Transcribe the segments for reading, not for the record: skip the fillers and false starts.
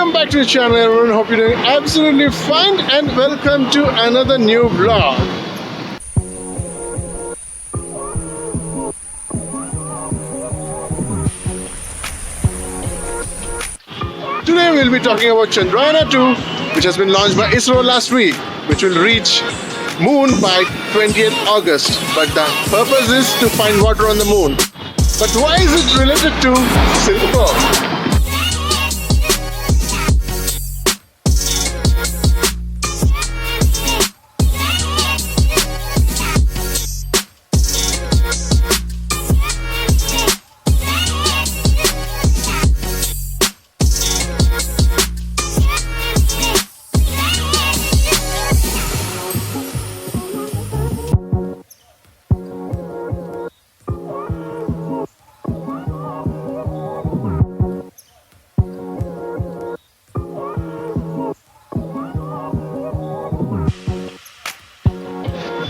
Welcome back to the channel, everyone. Hope you're doing absolutely fine, and welcome to another new vlog. Today we'll be talking about Chandrayaan 2, which has been launched by ISRO last week, which will reach moon by 20th August. But the purpose is to find water on the moon. But why is it related to Silkboard?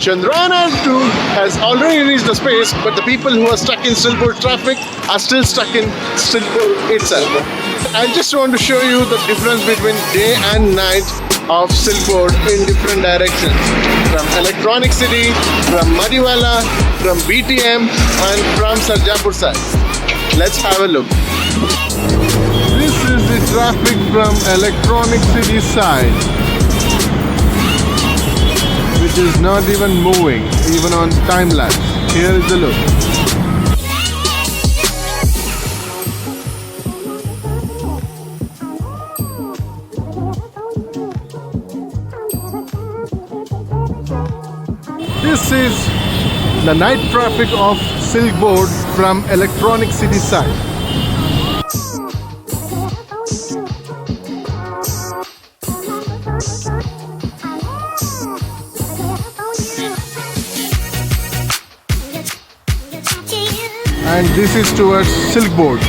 Chandrayaan 2 has already reached the space, but the people who are stuck in Silkboard traffic are still stuck in Silkboard itself. I just want to show you the difference between day and night of Silkboard in different directions. From Electronic City, from Madiwala, from BTM and from Sarjapur side. Let's have a look. This is the traffic from Electronic City side, which is not even moving, even on time lapse. Here is the look. This is the night traffic of Silkboard from Electronic City side. And this is towards Silkboard.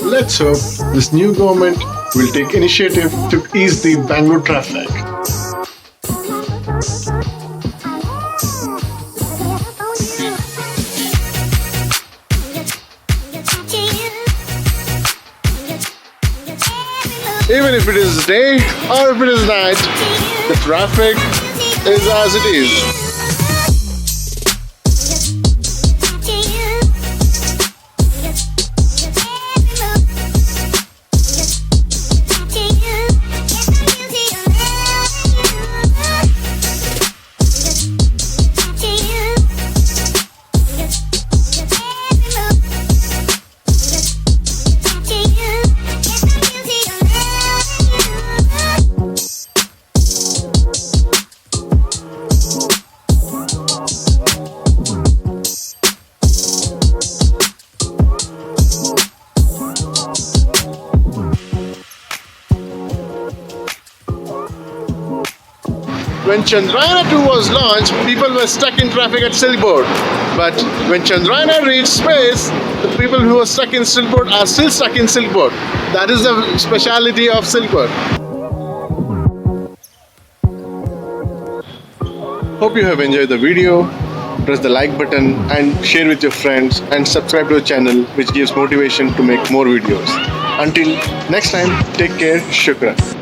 Let's hope this new government will take initiative to ease the Bangalore traffic. Even if it is day or if it is night, the traffic is as it is. when Chandrayaan 2 was launched, people were stuck in traffic at Silkboard. But when Chandrayaan reached space, the people who were stuck in Silkboard are still stuck in Silkboard. That is the speciality of Silkboard. Hope you have enjoyed the video. Press the like button and share with your friends and subscribe to the channel, which gives motivation to make more videos. Until next time, take care. Shukran.